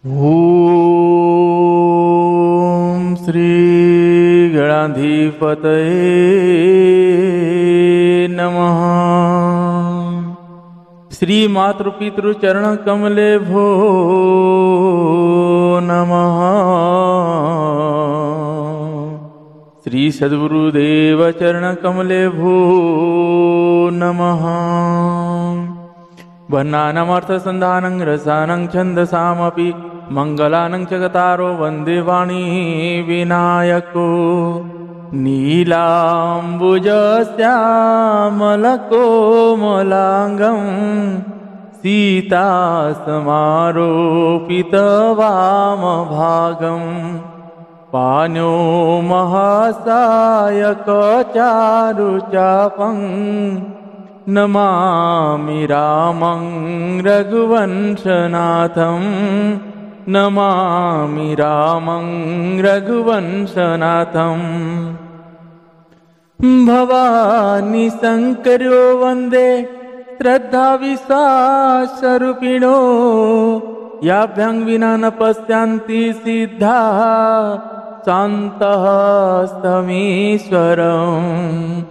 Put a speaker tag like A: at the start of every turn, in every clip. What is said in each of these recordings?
A: ओम श्री गणाधिपतये नमः। श्री मातृपितृ चरण कमले भो नमः। श्री सद्गुरुदेव चरण कमले भो नमः। वर्णानामर्थसन्धानं रसानं छन्दसामपि मंगलानं च गतारो वन्दे वाणी विनायको। नीलाम्बुजश्यामलकोमलाङ्गं सीतासमारोपितवामभागं पाणौ महासायकचारुचापं नमामि रामं रघुवंशनाथं। नमामि रामं रघुवंशनाथम्। भवानी शंकरो वन्दे श्रद्धा विश्वासरूपिणो। याभ्यां विना न पश्यन्ति सिद्धा शान्तः स्तमीश्वरम्।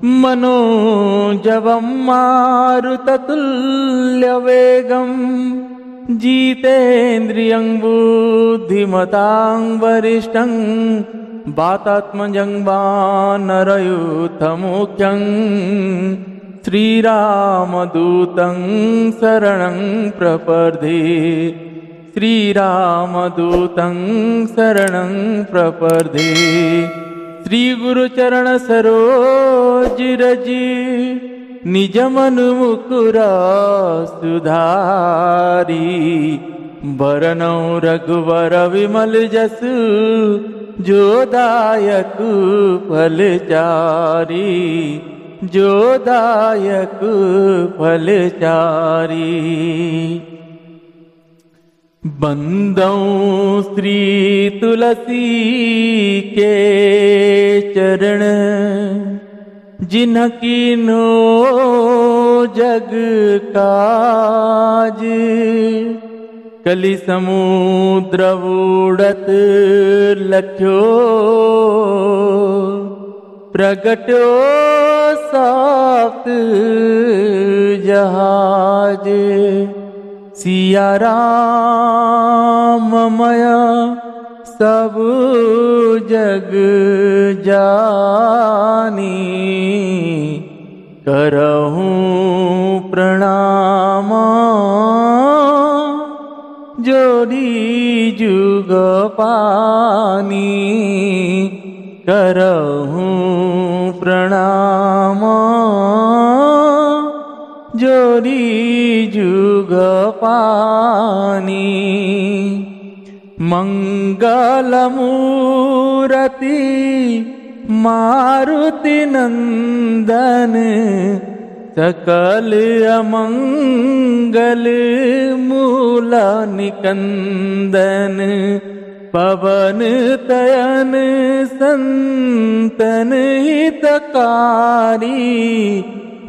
A: मनोजवं मारुततुल्यवेगम् जितेन्द्रियं बुद्धिमतां वरिष्ठं। वातात्मजं वानरयूथमुख्यं श्रीरामदूतं शरणं प्रपद्ये। श्रीरामदूतं शरणं प्रपद्ये। श्रीगुरुचरण सरोज रज निज मनु मुकुर सुधारी। बरनौ रघुवर विमल जसु जो दायक फलचारी। जो दायक फलचारी। बंदौ श्री तुलसी के चरण जिन्ह कीन्हो जग काज। कलि समुद्र बूढ़त लख्यो प्रगट्यो सात जहाज। सिया राम मया सब जग जानी। करहूं प्रणाम जोड़ी जुग पानी। करहूं प्रणाम जोड़ी जुग पानी। मंगलमूर्ति मारुति नंदन सकल अमंगल मूल निकंदन। पवन तयन संतन हितकारी।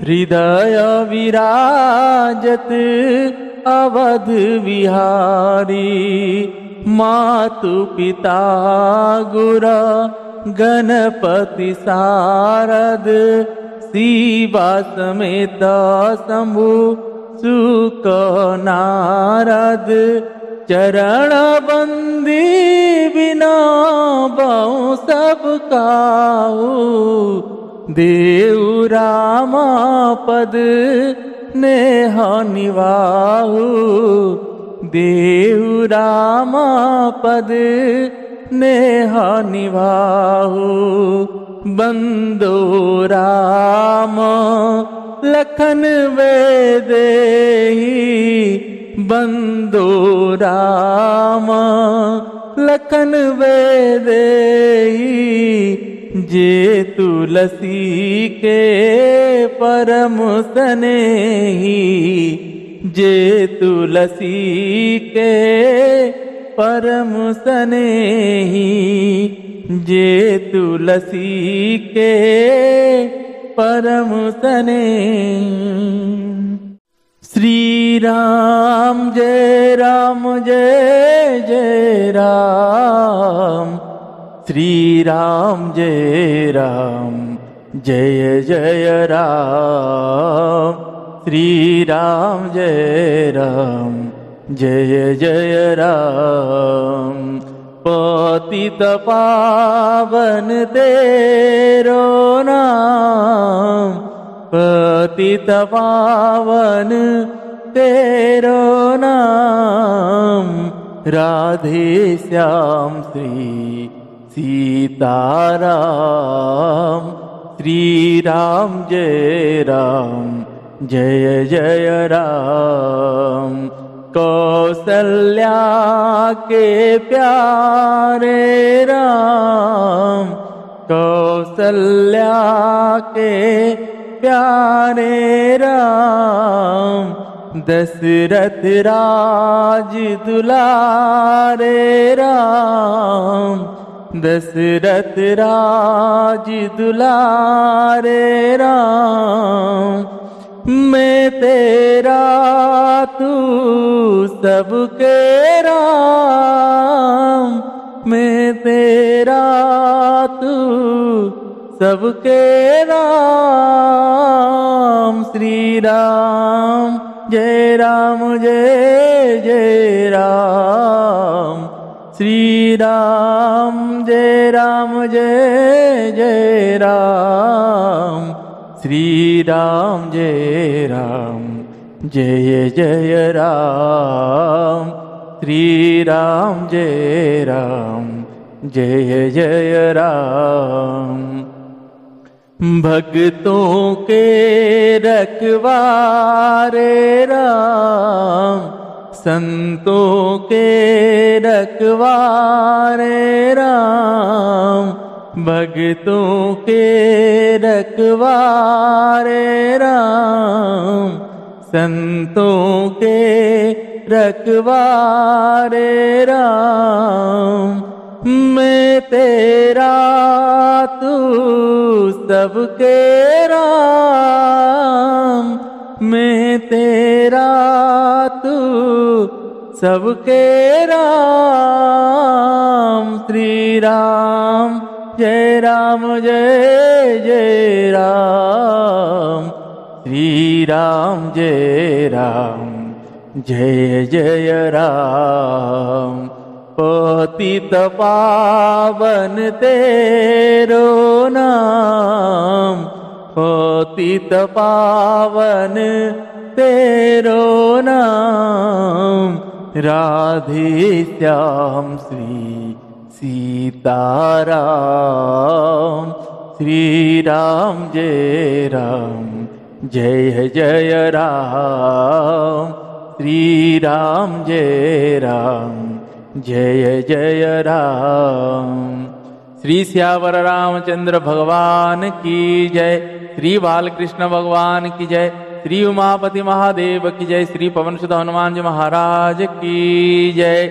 A: हृदय विराजत अवध विहारी। मातु पिता गुर गणपति शारद। शिवा समेत शंभु सुक नारद। चरण बंदी बिना बहु सब काहू। देव रामा पद नेह निवाहु। देव रामा पद नेह निवाहु। बंदो राम लखन वेदेही। बंदो राम लखन वेदेही। जे तुलसी के परम स्नेही। जे तुलसी के परम स्नेही। जे तुलसी के परम स्नेही। श्री राम जय जय राम, श्री राम जय जय राम, श्री राम जय जय राम। पतित पावन तेरो नाम, पतित पावन तेरो नाम। राधे श्याम श्री सीताराम, श्री राम जय जय राम। कौसल्या के प्यारे राम, कौसल्या के प्यारे राम। दशरथ राज दुलारे राम, दशरथ राज दुलारे राम। मैं तेरा तू सबके राम, मैं तेरा तू सबके राम। श्री राम जय जय राम, श्री राम जय जय राम, श्री राम जय जय राम, श्री राम जय जय राम। भक्तों के रखवारे राम, संतों के रखवारे राम। भक्तों के रखवारे राम, संतों के रखवारे राम। मैं तेरा तू सबके राम, मैं तेरा तू सबके राम। श्री राम जय जय राम, श्री राम जय जय राम। पतित पावन तेरो नाम, पतित पावन तेरो नाम। राधे श्याम श्री सीताराम, श्री राम जय जय राम, श्री राम जय जय राम। श्री श्यावर रामचंद्र भगवान की जय, श्री बालकृष्ण भगवान की जय, श्री उमापति महादेव की जय, श्री पवन सुत हनुमान जी महाराज की जय।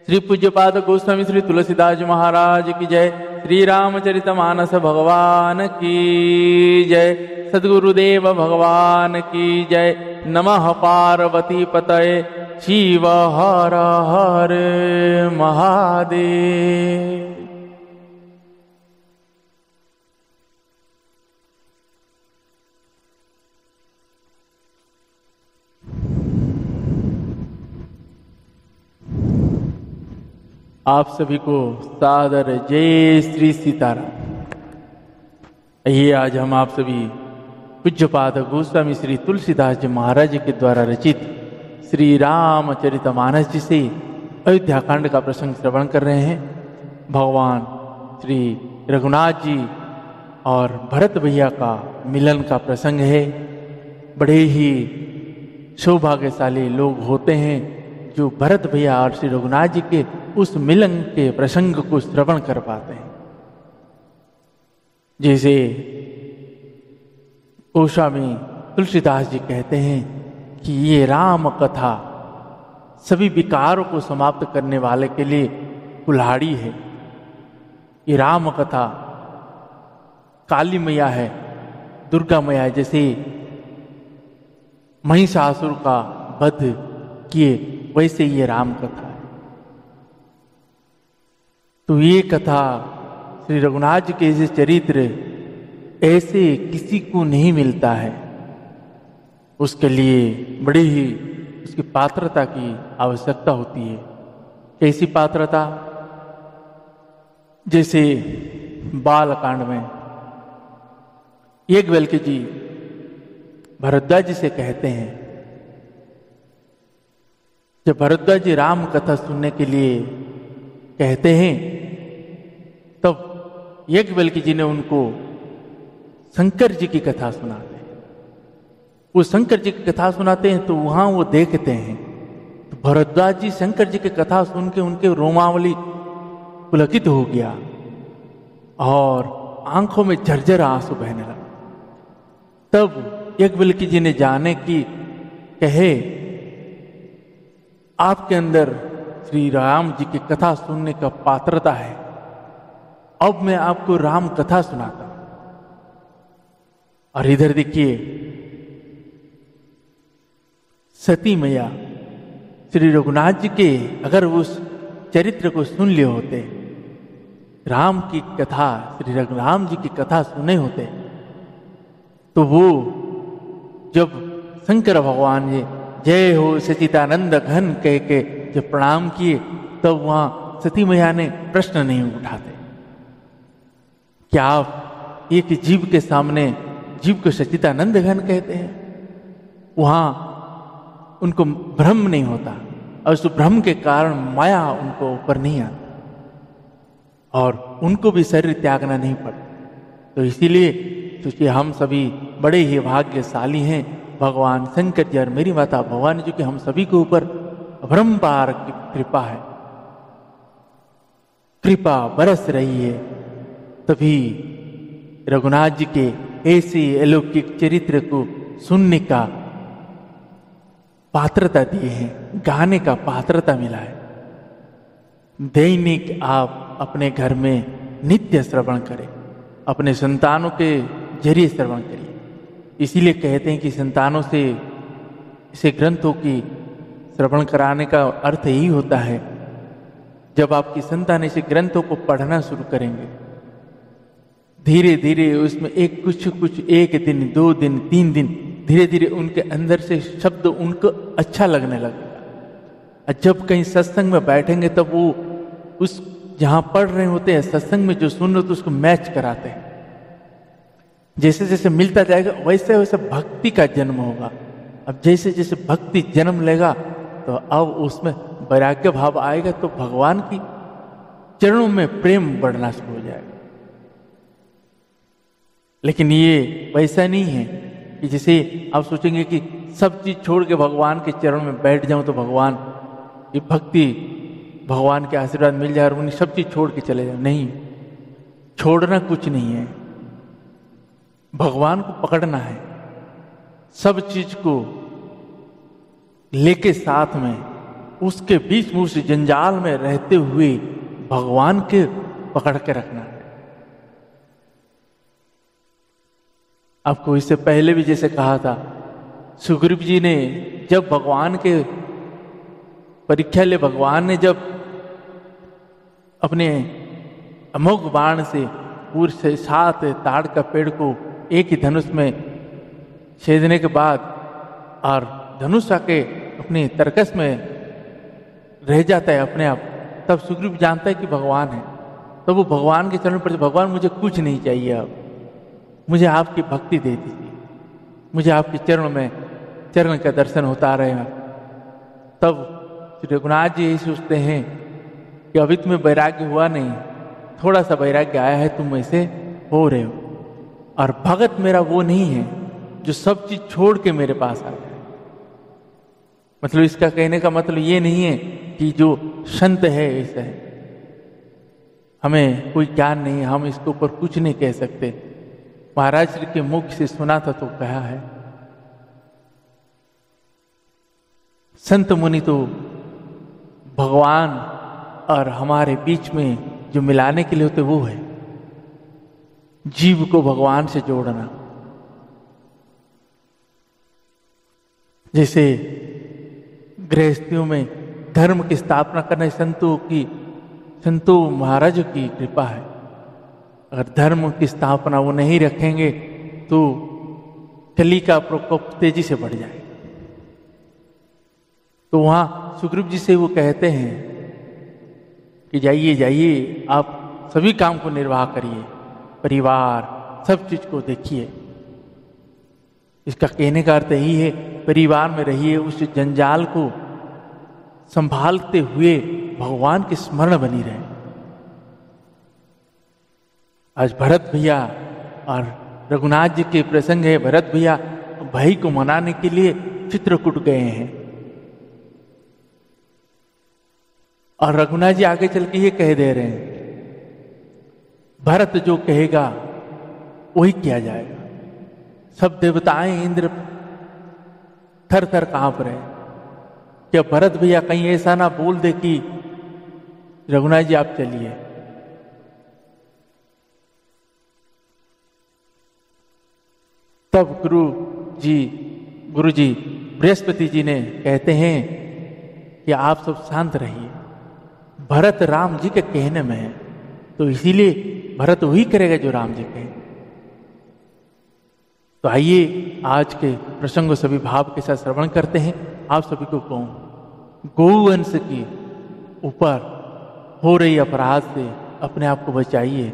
A: श्री पूज्यपाद गोस्वामी श्री तुलसीदास जी महाराज की जय, श्री रामचरितमानस भगवान की जय, सद्गुरुदेव भगवान की जय। नमः पार्वती पतये शिव हर हर महादेव। आप सभी को सादर जय श्री सीताराम। आइए आज हम आप सभी पूज्यपाद गोस्वामी श्री तुलसीदास जी महाराज के द्वारा रचित श्री रामचरितमानस जी से अयोध्या कांड का प्रसंग श्रवण कर रहे हैं। भगवान श्री रघुनाथ जी और भरत भैया का मिलन का प्रसंग है। बड़े ही सौभाग्यशाली लोग होते हैं जो भरत भैया और श्री रघुनाथ जी के उस मिलन के प्रसंग को श्रवण कर पाते हैं। जैसे गोस्वामी तुलसीदास जी कहते हैं कि ये राम कथा सभी विकारों को समाप्त करने वाले के लिए कुल्हाड़ी है। ये राम कथा काली मैया है, दुर्गा मैया है। जैसे महिषासुर का वध किए, वैसे ये राम कथा है। तो ये कथा श्री रघुनाथ जी के ऐसे चरित्र ऐसे किसी को नहीं मिलता है, उसके लिए बड़ी ही उसकी पात्रता की आवश्यकता होती है। कैसी पात्रता? जैसे बालकांड में याज्ञवल्क्य जी भरद्वाज जी से कहते हैं, जब भरद्वाज जी राम कथा सुनने के लिए कहते हैं, तब याज्ञवल्क्य जी ने उनको शंकर जी की कथा सुनाते हैं। वो शंकर जी की कथा सुनाते हैं तो वहां वो देखते हैं, तो भरद्वाज जी शंकर जी की कथा सुन के उनके रोमावली पुलकित हो गया और आंखों में झरझर आंसू बहने लगा। तब याज्ञवल्क्य जी ने जाने की कहे, आपके अंदर श्री राम जी की कथा सुनने का पात्रता है, अब मैं आपको राम कथा सुनाता हूं। और इधर देखिए, सती मैया श्री रघुनाथ जी के अगर उस चरित्र को सुन लिए होते, राम की कथा, श्री रघुराम जी की कथा सुने होते, तो वो जब शंकर भगवान जी जय हो सचिदानंद घन कह के जब प्रणाम किए, तब वहां सती मैया ने प्रश्न नहीं उठाते। क्या आप एक जीव के सामने जीव को सचिदानंद घन कहते हैं? वहां उनको भ्रम नहीं होता और उस भ्रम के कारण माया उनको ऊपर नहीं आती और उनको भी शरीर त्यागना नहीं पड़ता। तो इसीलिए क्योंकि हम सभी बड़े ही भाग्यशाली हैं, भगवान शंकर जी और मेरी माता भवानी जी की हम सभी के ऊपर अपरंपार की कृपा है, कृपा बरस रही है, तभी रघुनाथ जी के ऐसे अलौकिक चरित्र को सुनने का पात्रता दिए हैं, गाने का पात्रता मिला है। दैनिक आप अपने घर में नित्य श्रवण करें, अपने संतानों के जरिए श्रवण करिए। इसीलिए कहते हैं कि संतानों से इसे ग्रंथों की श्रवण कराने का अर्थ यही होता है, जब आपकी संतान इसे ग्रंथों को पढ़ना शुरू करेंगे, धीरे धीरे उसमें एक दिन, 2 दिन, 3 दिन, धीरे धीरे उनके अंदर से शब्द उनको अच्छा लगने लगेगा। और जब कहीं सत्संग में बैठेंगे तब वो उस जहां पढ़ रहे होते हैं, सत्संग में जो सुन रहे होते उसको मैच कराते हैं। जैसे जैसे मिलता जाएगा वैसे वैसे भक्ति का जन्म होगा। अब जैसे जैसे भक्ति जन्म लेगा तो अब उसमें वैराग्य भाव आएगा, तो भगवान की चरणों में प्रेम बढ़ना शुरू हो जाएगा। लेकिन ये वैसा नहीं है कि जैसे आप सोचेंगे कि सब चीज छोड़ के भगवान के चरण में बैठ जाऊं तो भगवान ये भक्ति, भगवान के आशीर्वाद मिल जाए और उन्हें सब चीज छोड़ के चले जाओ। नहीं, छोड़ना कुछ नहीं है, भगवान को पकड़ना है। सब चीज को लेके साथ में, उसके बीच में, उस जंजाल में रहते हुए भगवान के पकड़ के रखना है। आपको इससे पहले भी जैसे कहा था, सुग्रीव जी ने जब भगवान के परीक्षा ले, भगवान ने जब अपने अमोघ बाण से पूरे से 7 ताड़ का पेड़ को एक ही धनुष में छेदने के बाद और धनुष आके अपने तरकस में रह जाता है अपने आप, तब सुग्रीव जानता है कि भगवान है। तब वो भगवान के चरण पर, भगवान मुझे कुछ नहीं चाहिए, अब मुझे आपकी भक्ति दे दीजिए, मुझे आपके चरण का दर्शन होता रहेगा। तब श्री रघुनाथ जी यही सोचते हैं कि अभी तुम्हें वैराग्य हुआ नहीं, थोड़ा सा वैराग्य आया है, तुम ऐसे हो रहे हो। और भगत मेरा वो नहीं है जो सब चीज छोड़ के मेरे पास आ जाए। मतलब इसका कहने का मतलब ये नहीं है कि जो संत है ऐसा है, हमें कोई ज्ञान नहीं, हम इसके ऊपर कुछ नहीं कह सकते। महाराज श्री के मुख से सुना था तो कहा है, संत मुनि तो भगवान और हमारे बीच में जो मिलाने के लिए होते वो है, जीव को भगवान से जोड़ना। जैसे गृहस्थियों में धर्म की स्थापना करने संतों महाराजों की कृपा है। अगर धर्म की स्थापना वो नहीं रखेंगे तो कली का प्रकोप तेजी से बढ़ जाएगा। तो वहां सुग्रीव जी से वो कहते हैं कि जाइए जाइए, आप सभी काम को निर्वाह करिए, परिवार सब चीज को देखिए। इसका कहने का अर्थ यही है, परिवार में रहिए, उस जंजाल को संभालते हुए भगवान की स्मरण बनी रहे। आज भरत भैया और रघुनाथ जी के प्रसंग है। भरत भैया भाई को मनाने के लिए चित्रकूट गए हैं और रघुनाथ जी आगे चल के ये कह दे रहे हैं, भरत जो कहेगा वही किया जाएगा। सब देवताएं इंद्र थर थर कांप रहे। क्या भरत भैया कहीं ऐसा ना बोल दे कि रघुनाथ जी आप चलिए। तब गुरु जी बृहस्पति जी ने कहते हैं कि आप सब शांत रहिए, भरत राम जी के कहने में है, तो इसीलिए भरत वही करेगा जो राम जी कहें। तो आइए आज के प्रसंग को सभी भाव के साथ श्रवण करते हैं। आप सभी को कहूं, गौवंश के ऊपर हो रही अपराध से अपने आप को बचाइए।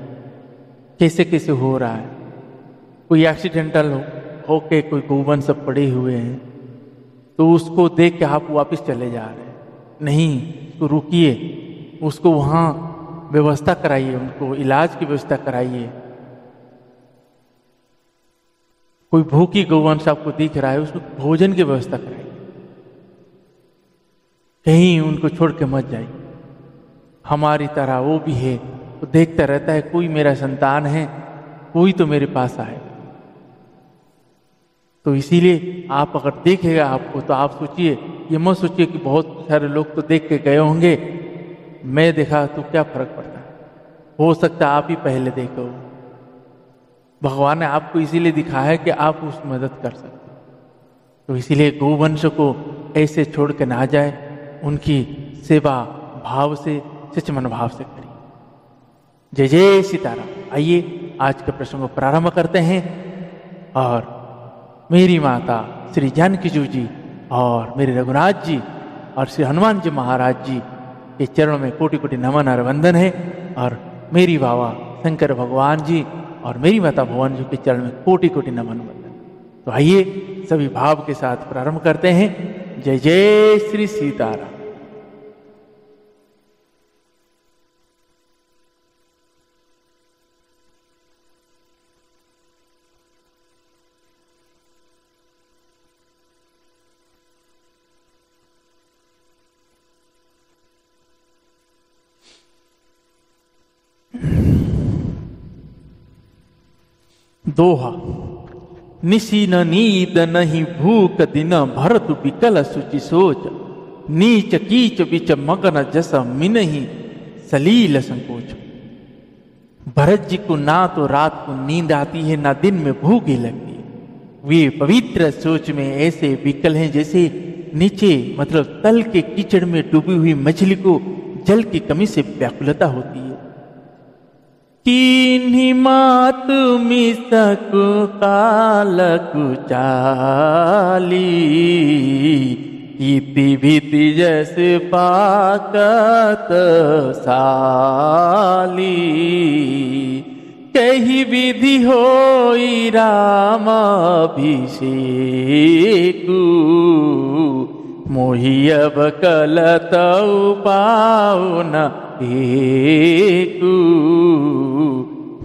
A: कैसे कैसे हो रहा है, कोई एक्सीडेंटल होके कोई गौवंश सब पड़े हुए हैं तो उसको देख के आप वापस चले जा रहे हैं, नहीं, उसको रुकिए, उसको वहां व्यवस्था कराइए, उनको इलाज की व्यवस्था कराइए। कोई भूखी गौवंश आपको दिख रहा है, उसको भोजन की व्यवस्था कराइए, कहीं उनको छोड़ के मत जाइए। हमारी तरह वो भी है, वो देखता रहता है कोई मेरा संतान है, कोई तो मेरे पास आए। तो इसीलिए आप अगर देखेगा आपको तो आप सोचिए, ये मत सोचिए कि बहुत सारे लोग तो देख के गए होंगे, मैं देखा तो क्या फर्क पड़ता है, हो सकता है आप ही पहले देखो। भगवान ने आपको इसीलिए दिखाया है कि आप उस मदद कर सकते। तो इसीलिए गौवंश को ऐसे छोड़ के ना जाए, उनकी सेवा भाव से, सच मन भाव से करिए। जय जय सीताराम। आइए आज के प्रसंग को प्रारंभ करते हैं और मेरी माता श्री जानकी जी और मेरे रघुनाथ जी और श्री हनुमान जी महाराज जी के चरणों में कोटि कोटि नमन और वंदन है, और मेरी बाबा शंकर भगवान जी और मेरी माता भगवान जी के चरण में कोटि कोटि नमन वंदन। तो आइए सभी भाव के साथ प्रारंभ करते हैं। जय जय श्री सीताराम। दोहा। निशी न नींद नहीं भूख दिन भरत विकल सुचि सोच, नीच कीच बिच मगन जस मिनहि सलील संकोच। भरत जी को ना तो रात को नींद आती है ना दिन में भूख ही लगती है। वे पवित्र सोच में ऐसे विकल हैं जैसे नीचे मतलब तल के कीचड़ में डूबी हुई मछली को जल की कमी से व्याकुलता होती है। किन्हीं मात मिसकु काल कुचाली, इति भीति जस पाकत साली। कही विधि होई राम अभिषेकु, मोहि अब कलत पाऊ न एकु।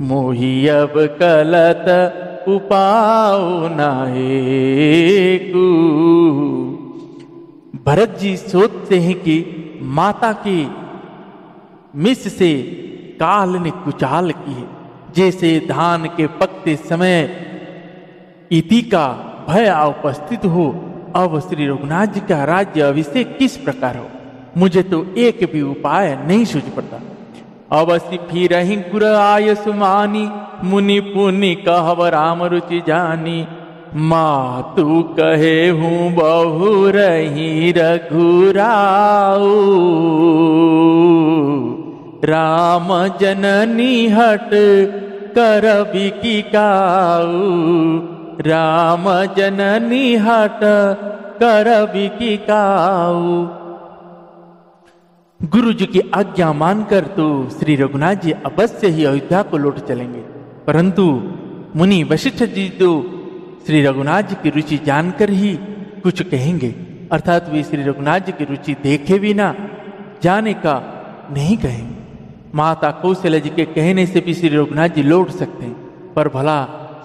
A: मोहि अब कलत उपाऊ न एकु। भरत जी सोचते हैं कि माता की मिस से काल ने कुचाल की है, जैसे धान के पकते समय इति का भय उपस्थित हो। अब श्री रघुनाथ जी का राज्य अभिषेक किस प्रकार हो, मुझे तो एक भी उपाय नहीं सूझ पड़ता। अवश्य फिर गुर आय सुमानी, मुनि पुनि कहव राम रुचि जानी। मातु कहे हूँ बहु रही रघुराऊ, राम जननी हट कर बिकी काऊ, राम जननी हट कर बिकी काऊ। गुरु जी की आज्ञा मानकर तो श्री रघुनाथ जी अवश्य ही अयोध्या को लौट चलेंगे, परंतु मुनि वशिष्ठ जी तो श्री रघुनाथ जी की रुचि जानकर ही कुछ कहेंगे, अर्थात वे श्री रघुनाथ जी की रुचि देखे भी ना, जाने का नहीं कहेंगे। माता कौशल्या जी के कहने से भी श्री रघुनाथ जी लौट सकते हैं, पर भला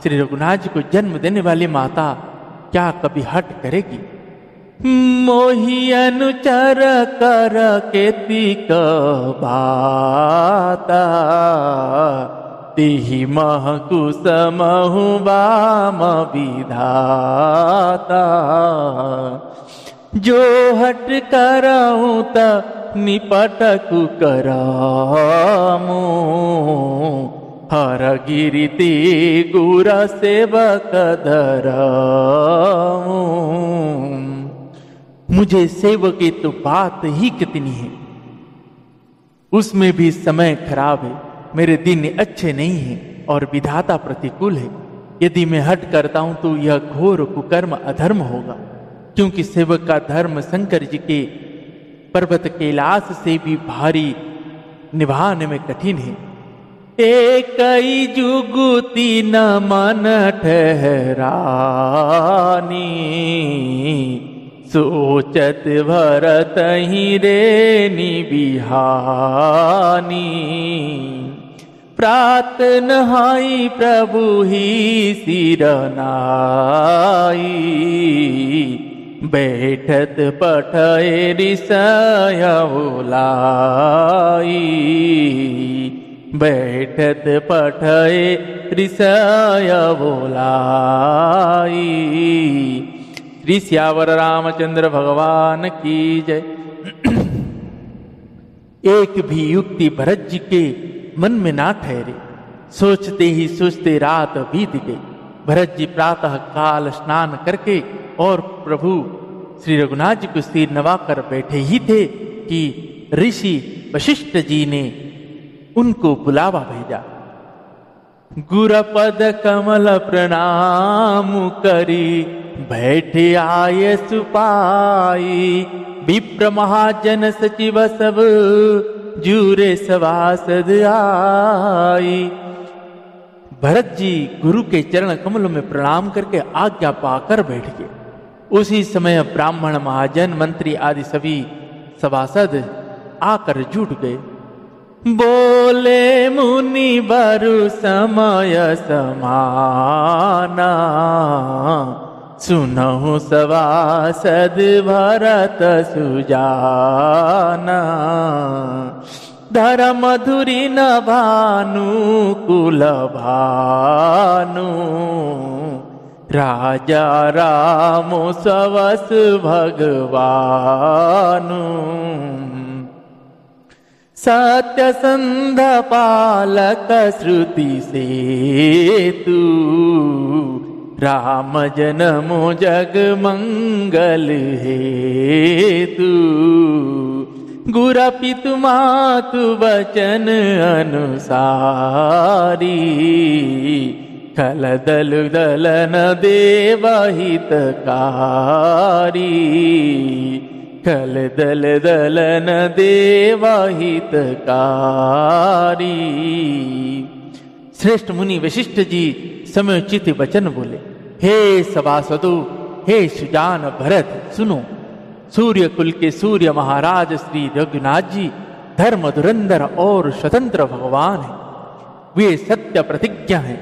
A: श्री रघुनाथ जी को जन्म देने वाली माता क्या कभी हट करेगी? मोहि अनुचर कर केतिक बाता, तिहि महकु समहु बाम विधाता। जो हट करऊँ त निपटकु करामू, हर गिरिति गुर सेवक धरामू। मुझे सेवक की तो बात ही कितनी है, उसमें भी समय खराब है, मेरे दिन अच्छे नहीं हैं और विधाता प्रतिकूल है। यदि मैं हट करता हूं तो यह घोर कुकर्म अधर्म होगा, क्योंकि सेवक का धर्म शंकर जी के पर्वत कैलाश से भी भारी निभाने में कठिन है। एकई जुगुती न मन ठहरानी, सोचत भरत ही रे निबिहानी। प्रात नहाई प्रभु ही सिर नाई, बैठत पठय ऋषय बोलाई, बैठत पठय ऋषय बोलाई। श्री सियावर रामचंद्र भगवान की जय। एक भी युक्ति भरत जी के मन में ना ठहरे, सोचते ही सोचते रात बीत गई। भरत जी प्रातः काल स्नान करके और प्रभु श्री रघुनाथ जी को सिर नवाकर बैठे ही थे कि ऋषि वशिष्ठ जी ने उनको बुलावा भेजा। गुरपद कमल प्रणाम करी, बैठे आय सुपाई। विप्र महाजन सचिव सब, जूरे सभासद आई। भरत जी गुरु के चरण कमलों में प्रणाम करके आज्ञा पाकर बैठ गए। उसी समय ब्राह्मण महाजन मंत्री आदि सभी सभासद आकर जुट गए। बोले मुनि बरु समय समाना, सुनहु सभासद भरत सुजाना। धर्म धुरी न भानु कुल भानु, राजा रामो सवस भगवानु। सत्य संध पालक श्रुति सेतु, राम जन्मो जग मंगल हेतु। गुर पितु मातु वचन अनुसारी, खल दल दलन देवहितकारी। खल दल दलन देवहितकारी। श्रेष्ठ मुनि वशिष्ठ जी समयोचित वचन बोले। हे सभासदों, हे सुजान भरत, सुनो। सूर्य कुल के सूर्य महाराज श्री रघुनाथ जी धर्म धुरंधर और स्वतंत्र भगवान हैं। वे सत्य प्रतिज्ञा हैं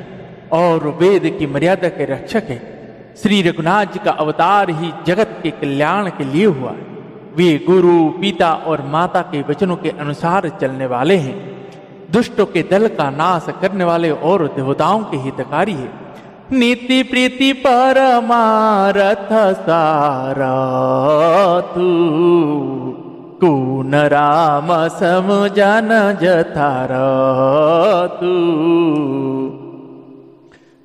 A: और वेद की मर्यादा के रक्षक हैं। श्री रघुनाथ जी का अवतार ही जगत के कल्याण के लिए हुआ है। वे गुरु, पिता और माता के वचनों के अनुसार चलने वाले हैं। दुष्टों के दल का नाश करने वाले और देवताओं के हितकारी है। नीति प्रीति परमारथ सारथु, कून राम सम जन जथारथु।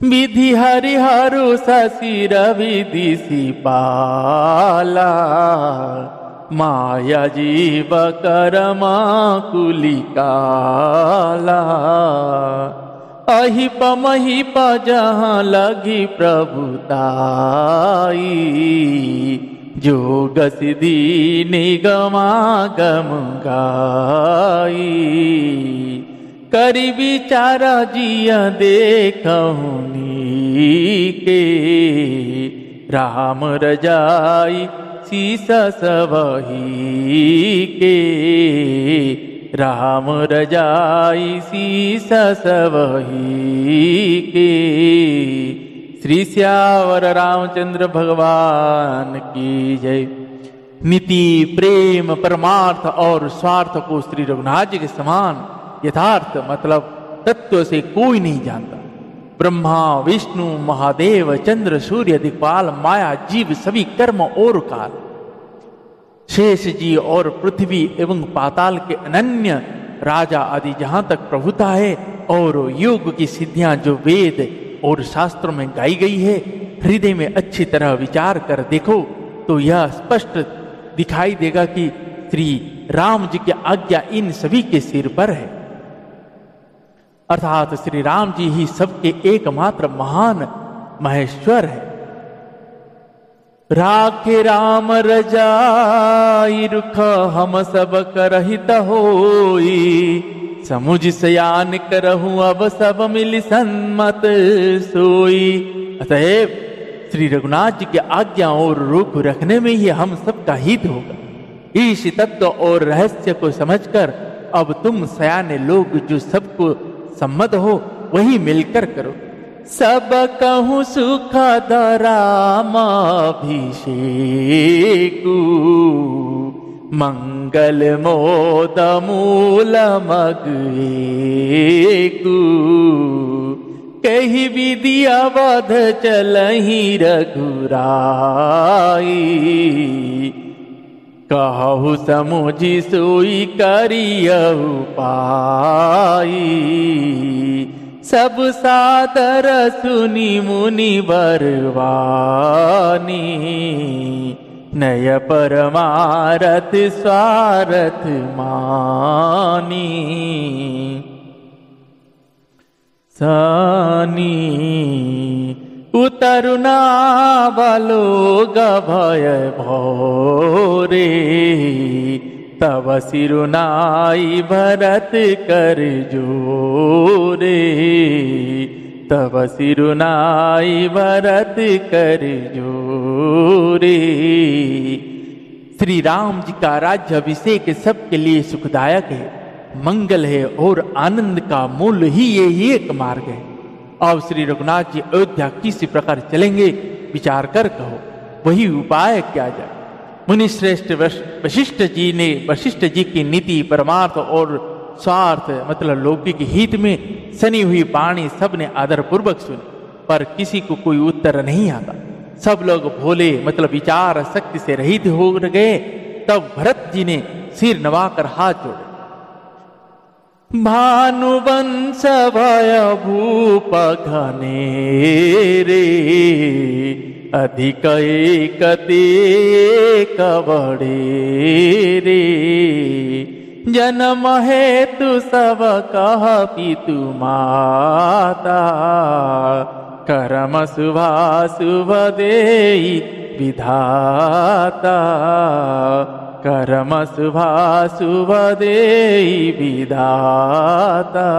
A: विधि हरिहरु शशिर विधि सिपाला माया जीव करमा कुलिकाला अहिप महिप जहाँ लगी प्रभुताई जोग सिद्धि निगमागम गाई करी विचार जिया देखहुनी के राम रजाई शीस सबही के राम रजाई शीस सबही के। श्री श्यावर रामचंद्र भगवान की जय। नीति प्रेम परमार्थ और स्वार्थ को श्री रघुनाथ जी के समान यथार्थ मतलब तत्व से कोई नहीं जानता। ब्रह्मा विष्णु महादेव चंद्र सूर्य दिक्पाल माया जीव सभी कर्म और काल शेष जी और पृथ्वी एवं पाताल के अनन्य राजा आदि जहां तक प्रभुता है और योग की सिद्धियां जो वेद और शास्त्रों में गाई गई है, हृदय में अच्छी तरह विचार कर देखो तो यह स्पष्ट दिखाई देगा कि श्री राम जी की आज्ञा इन सभी के सिर पर है। अर्थात श्री राम जी ही सबके एकमात्र महान महेश्वर है। राखे राम रजाई रुख हम सब करहित होई समुझ सयान करहूं अब सब मिल सन्मत सोई। अतएव श्री रघुनाथ जी की आज्ञा और रुख रखने में ही हम सबका हित होगा। इस तत्व और रहस्य को समझकर अब तुम सयाने लोग जो सबको सम्मत हो वही मिलकर करो। सब कहूँ सुख रामाभिषेकु मंगल मोद मूल मगेकु कही विधि अवध चलहि रघुराई कहु समुझि सोई करियहु पाई सब सादर सुनि मुनि बरवानी नय परमारथ स्वारथ मानी सानी उतरुना बलो गभय भोरे तब सिरुनाई भरत कर जोरे तब सिरुनाई भरत कर जोरे। श्री राम जी का राज्य अभिषेक सबके लिए सुखदायक है, मंगल है और आनंद का मूल ही यही एक मार्ग है। अब श्री रघुनाथ जी अयोध्या किस प्रकार चलेंगे विचार कर कहो, वही उपाय क्या जाए। मुनि श्रेष्ठ वशिष्ठ जी की नीति परमार्थ और स्वार्थ मतलब लौकिक हित में सनी हुई वाणी सबने आदर पूर्वक सुनी, पर किसी को कोई उत्तर नहीं आता। सब लोग भोले मतलब विचार शक्ति से रहित हो गए। तब भरत जी ने सिर नवाकर हाथ जोड़े। भानुवंश भय भूप घनेरे अधिक एकते कबड़े रे जन्म हेतु सब कह पितु माता करम शुभा शुभ देई विधाता करम शुभा शुभ देई विधाता।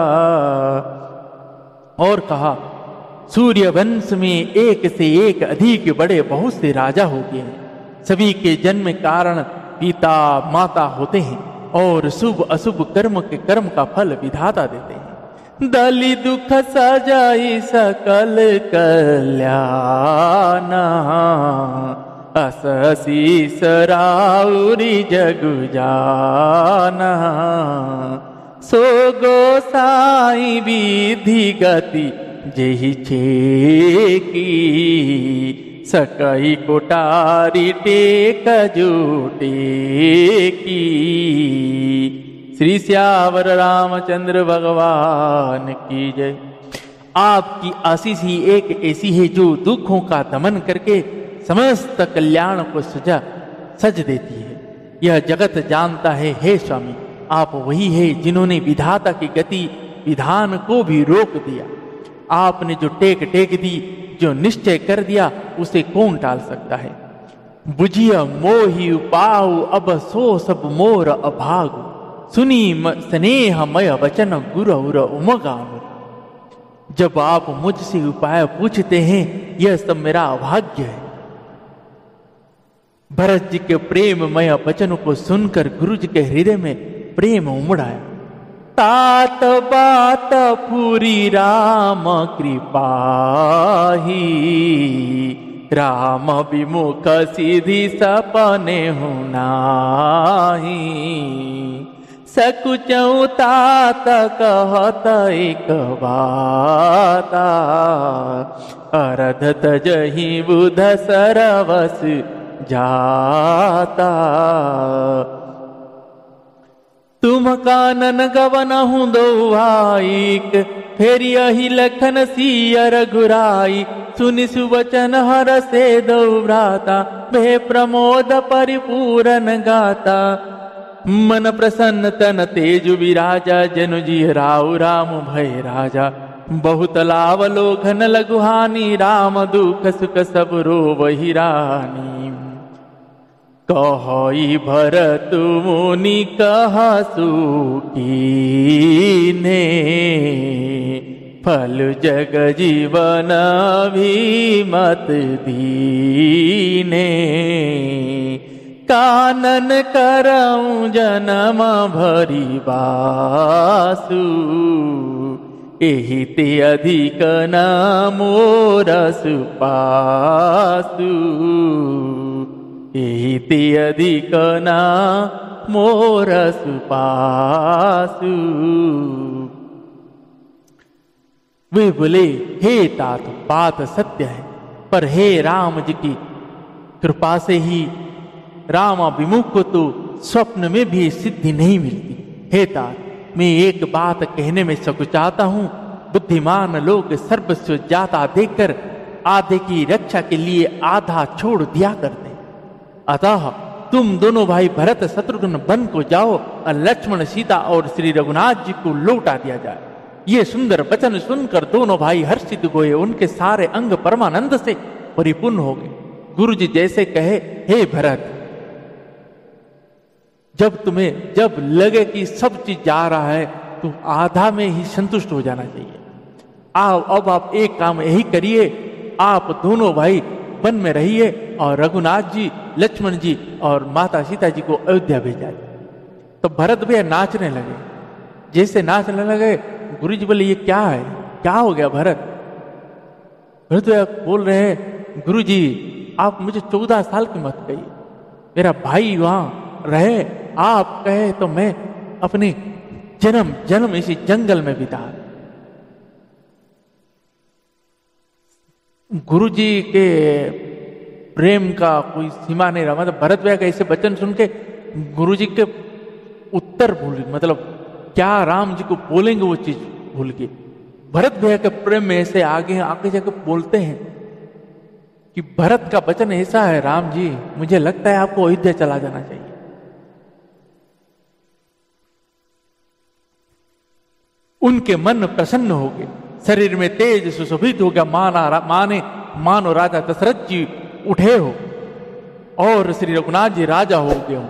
A: और कहा सूर्य वंश में एक से एक अधिक बड़े बहुत से राजा हो गए हैं। सभी के जन्म कारण पिता माता होते हैं और शुभ अशुभ कर्म के कर्म का फल विधाता देते हैं। दलि दुख सजाई सकल कल्याणा अससी सराउरी जगु जाना सो गोसाई विधि गति जेहि छेकी सकई कोटारी टेक जोटे की। श्री श्यावर रामचंद्र भगवान की जय। आपकी आशीष ही एक ऐसी है जो दुखों का दमन करके समस्त कल्याण को सज देती है। यह जगत जानता है हे स्वामी, आप वही है जिन्होंने विधाता की गति विधान को भी रोक दिया। आपने जो टेक दी, जो निश्चय कर दिया, उसे कौन टाल सकता है। बुझिया मोहि उपाऊ अब सो सब मोर अभागु, सुनी स्नेहमय वचन गुरउर उमगानु। जब आप मुझसे उपाय पूछते हैं, यह सब मेरा अभाग्य है। भरत जी के प्रेममय वचन को सुनकर गुरु जी के हृदय में प्रेम उमड़ आया। तात बात पूरी राम कृपाही, राम विमुख सीधी सपने हूं नाही। सकुचऊ तात कहत एक बाता, अरध तजहि बुध सरवस जाता। तुम कानन गवन हूं दो भाईक, फिर यही लखन सियर घुराई। सुनि सुवचन हर से दो भ्राता, वे प्रमोद परिपूरन गाता। मन प्रसन्न तन तेजु विराजा, जनु जी राउ राम भय राजा। बहुत लाभ लोघन लघुहानि, राम दुख सुख सब रोवहि रानी। कहई भरत मुनि कहसु कीन्हे, फल जग जीवन भी मत दीने। कानन करऊं जन्म भरी बासु, एहि ते अधिक न मोर सुपासु। एहि ते अधिक न मोर सुपासु। वे बोले, हे तात, बात सत्य है, पर हे राम जी की कृपा से ही राम विमुख को तो स्वप्न में भी सिद्धि नहीं मिलती। हे तात, मैं एक बात कहने में सकुचाता हूं। बुद्धिमान लोग सर्वस्व जाता देखकर आधे की रक्षा के लिए आधा छोड़ दिया करते। अतः तुम दोनों भाई भरत शत्रुघ्न वन को जाओ और लक्ष्मण सीता और श्री रघुनाथ जी को लौटा दिया जाए। ये सुंदर वचन सुनकर दोनों भाई हर्षित हुए। उनके सारे अंग परमानंद से परिपूर्ण हो गए। गुरु जी जैसे कहे, हे भरत, जब लगे कि सब चीज जा रहा है तो आधा में ही संतुष्ट हो जाना चाहिए। अब आप एक काम यही करिए, आप दोनों भाई वन में रहिए और रघुनाथ जी, लक्ष्मण जी और माता सीता जी को अयोध्या भेजा। तो भरत भैया नाचने लगे। जैसे नाचने लगे, गुरु जी बोले, ये क्या है, क्या हो गया भरत? भरत भैया बोल रहे हैं, गुरु जी आप मुझे 14 साल की मत कहिए, मेरा भाई वहां रहे, आप कहे तो मैं अपने जन्म इसी जंगल में बिता। गुरु जी के प्रेम का कोई सीमा नहीं रहा। मतलब भरत भैया का ऐसे वचन सुन के गुरु जी के उत्तर भूल, मतलब क्या राम जी को बोलेंगे वो चीज भूल गए। भरत भैया के प्रेम में ऐसे आगे जाकर बोलते हैं कि भरत का वचन ऐसा है, राम जी मुझे लगता है आपको अयोध्या चला जाना चाहिए। उनके मन प्रसन्न हो गए, शरीर में तेज सुशोभित हो गया। मानो राजा दशरथ जी उठे हो और श्री रघुनाथ जी राजा हो गए हो।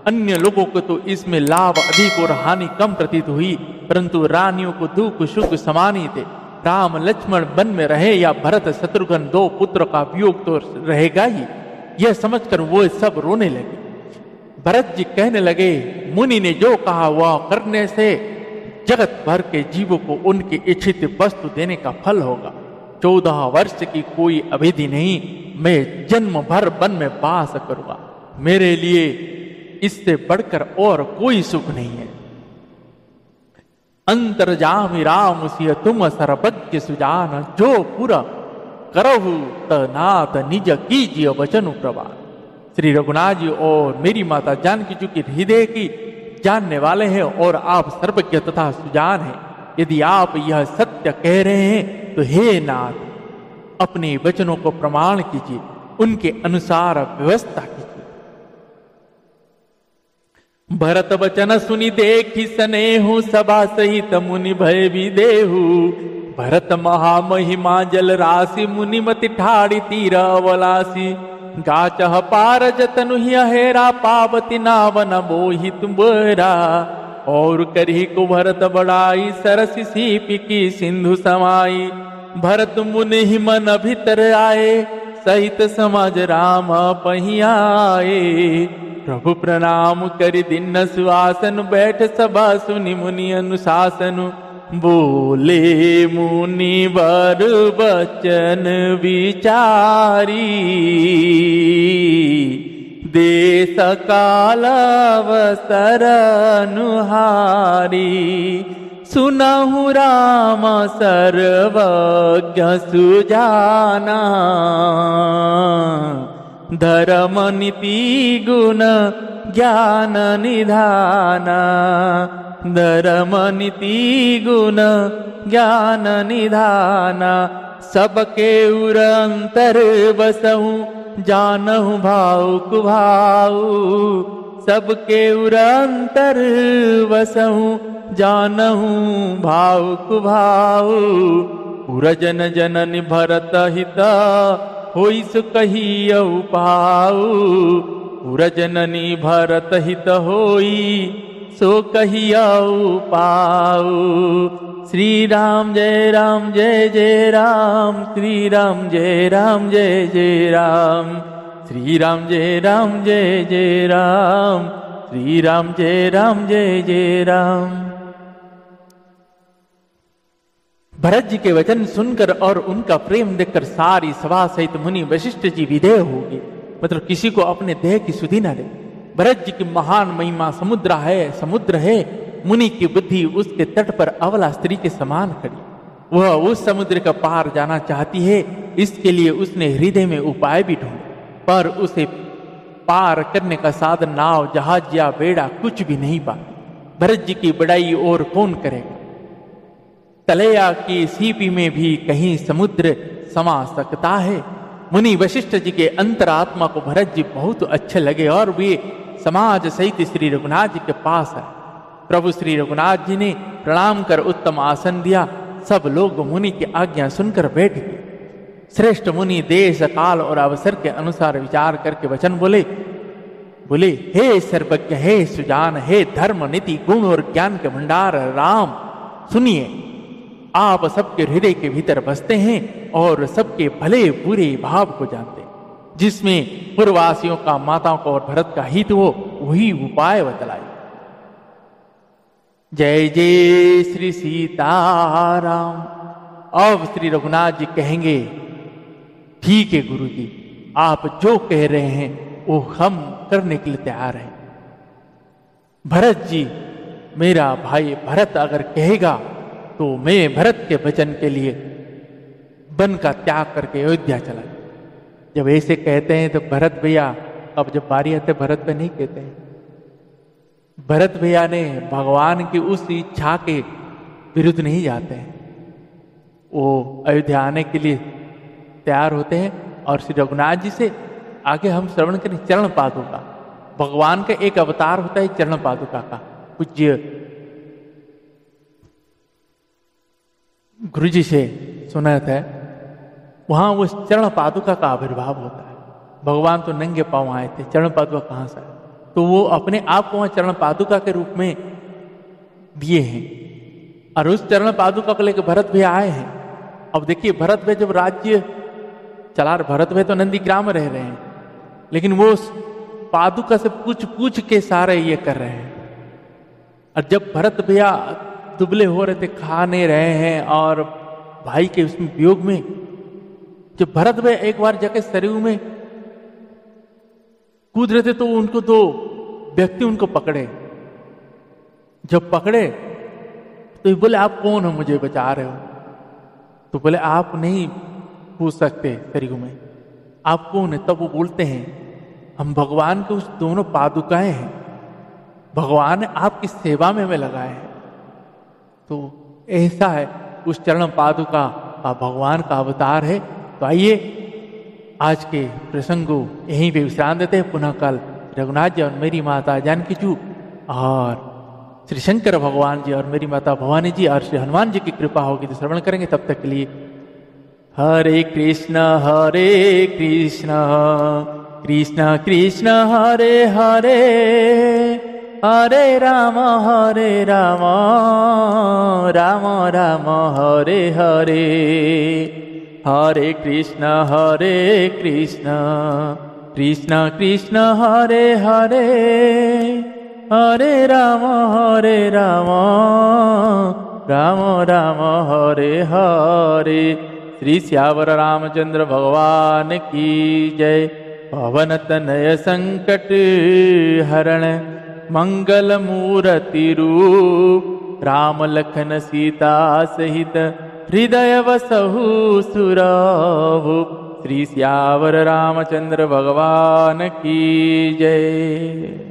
A: अन्य लोगों को तो इसमें लाभ अधिक और हानि कम प्रतीत हुई, परंतु रानियों को दुख सुख समान ही थे। राम लक्ष्मण वन में रहे या भरत शत्रुघ्न, दो पुत्र का वियोग तो रहेगा ही। यह समझकर वो सब रोने लगे। भरत जी कहने लगे, मुनि ने जो कहा वह करने से जगत भर के जीवों को उनकी इच्छित वस्तु देने का फल होगा। 14 वर्ष की कोई अवधि नहीं, मैं जन्म भर वन में वास करूंगा। मेरे लिए इससे बढ़कर और कोई सुख नहीं है। अंतर्जामी राम सिय तुम सर्वज्ञ सुजान, जो पुर करहु तनाथ निज कीजिए वचन प्रवान। श्री रघुनाथ जी और मेरी माता जानकी जी की हृदय की जानने वाले हैं और आप सर्वज्ञ तथा सुजान हैं। यदि आप यह सत्य कह रहे हैं तो हे नाथ अपने वचनों को प्रमाण कीजिए, उनके अनुसार व्यवस्था कीजिए। भरत वचन सुनि देखी स्नेहु, सभा सहित मुनि भय भी देहु। भरत महामहिमा जल राशि, मुनि मति ठाड़ी तीर अवलासी। गाचह पार जतनु हेरा, पावती नावन मोहित बोरा। और करही को भरत बड़ाई, सरस सीपी की सिंधु समाई। भरत मुनि मन भीतर आए, सहित समाज राम पहियाए। प्रभु प्रणाम करि दीन सुआसन, बैठ सभा सुनि मुनि अनुशासन। बोले मुनि वर बचन विचारी, देश काल अवसर अनुहारी। सुनहु राम सर्वज्ञ सुजाना, धर्म नीति गुण ज्ञान निधाना। धर्म नीति गुण ज्ञान निधाना, सबके उर अंतर बसहु, जानहु भाव कुभाऊ। सबके उर अंतर बसहु, जानहु भाव कुभाऊ। पुरजन जननि भरत हित, होई सो कहियउ पाऊ। पुरजननी भरत हित होई, सो कहियउ पाऊ। श्री राम जय राम जय जय राम, श्री राम जय राम जय जय राम। श्री राम जय राम जय जय राम, श्री राम जय राम जय जय राम। भरत जी के वचन सुनकर और उनका प्रेम देखकर सारी सभा सहित मुनि वशिष्ठ जी विधेय हो गए, मतलब किसी को अपने देह की सुधि न रहे। भरत जी की महान महिमा समुद्र है। मुनि की बुद्धि उसके तट पर अवला स्त्री के समान खड़ी। वह उस समुद्र का पार जाना चाहती है, इसके लिए उसने हृदय में उपाय भी ढूंढे, पर उसे पार करने का साधन नाव, जहाज या बेड़ा कुछ भी नहीं पाती। भरत जी की बड़ाई और कौन करेगा। तलैया की सीपी में भी कहीं समुद्र समा सकता है। मुनि वशिष्ठ जी के अंतरात्मा को भरत जी बहुत अच्छे लगे और वे समाज सहित श्री रघुनाथ जी के पास आए। प्रभु श्री रघुनाथ जी ने प्रणाम कर उत्तम आसन दिया। सब लोग मुनि की आज्ञा सुनकर बैठ गए। श्रेष्ठ मुनि देश काल और अवसर के अनुसार विचार करके वचन बोले हे सर्वज्ञ, हे सुजान, हे धर्म नीति गुण और ज्ञान के भंडार राम, सुनिए। आप सबके हृदय के भीतर बसते हैं और सबके भले बुरे भाव को जानते हैं। जिसमें पूर्ववासियों का, माताओं का और भरत का हित हो, वही उपाय बतलाए। जय जय श्री सीताराम। अब श्री रघुनाथ जी कहेंगे, ठीक है गुरु जी, आप जो कह रहे हैं वो हम करने के लिए तैयार हैं। भरत जी, मेरा भाई भरत अगर कहेगा तो मैं भरत के वचन के लिए वन का त्याग करके अयोध्या चला। जब ऐसे कहते हैं तो भरत भैया, अब जब बारी आते भरत पे नहीं कहते हैं। भरत भैया ने भगवान की उस इच्छा के विरुद्ध नहीं जाते हैं। वो अयोध्या आने के लिए तैयार होते हैं और श्री रघुनाथ जी से आगे हम श्रवण करें चरण पादुका। भगवान का एक अवतार होता है चरण पादुका का। पूज्य गुरु जी से सुना था, वहां वो चरण पादुका का आविर्भाव होता है। भगवान तो नंगे पांव आए थे, चरण पादुका कहां से आए? तो वो अपने आप को वहां चरण पादुका के रूप में दिए हैं और उस चरण पादुका को लेकर भरत भैया आए हैं। अब देखिए, भरत भैया जब राज्य चला रहे, भरत भैया तो नंदी ग्राम में रह रहे हैं, लेकिन वो पादुका से पूछ के सारे ये कर रहे हैं। और जब भरत भैया दुबले हो रहे थे, खा नहीं रहे हैं और भाई के उसमें वियोग में, जब भरत भैया एक बार जाके सरयू में कूद रहे थे तो उनको दो व्यक्ति उनको पकड़े। जब पकड़े तो बोले, आप कौन हो, मुझे बचा रहे हो? तो बोले, आप नहीं पूछ सकते सरयू में, आप कौन है? तब वो बोलते हैं, हम भगवान के उस दोनों पादुकाएं हैं, भगवान ने आपकी सेवा में लगाए हैं। तो ऐसा है, उस चरण पादुका भगवान का अवतार है। तो आइए आज के प्रसंग को यहीं पे विश्राम देते हैं। पुनः कल रघुनाथ जी और मेरी माता जानकी जी और श्री शंकर भगवान जी और मेरी माता भवानी जी और श्री हनुमान जी की कृपा होगी तो श्रवण करेंगे। तब तक के लिए हरे कृष्ण कृष्ण कृष्ण हरे हरे, हरे राम राम राम हरे हरे। हरे कृष्ण कृष्ण कृष्ण हरे हरे, हरे राम राम राम हरे हरे। श्री श्यावर रामचंद्र भगवान की जय। पवन तनय संकट हरण मंगल मूर्ति रूप, राम लखन सीता सहित हृदय वसहु सुरभूप। श्री श्यावर रामचंद्र भगवान की जय।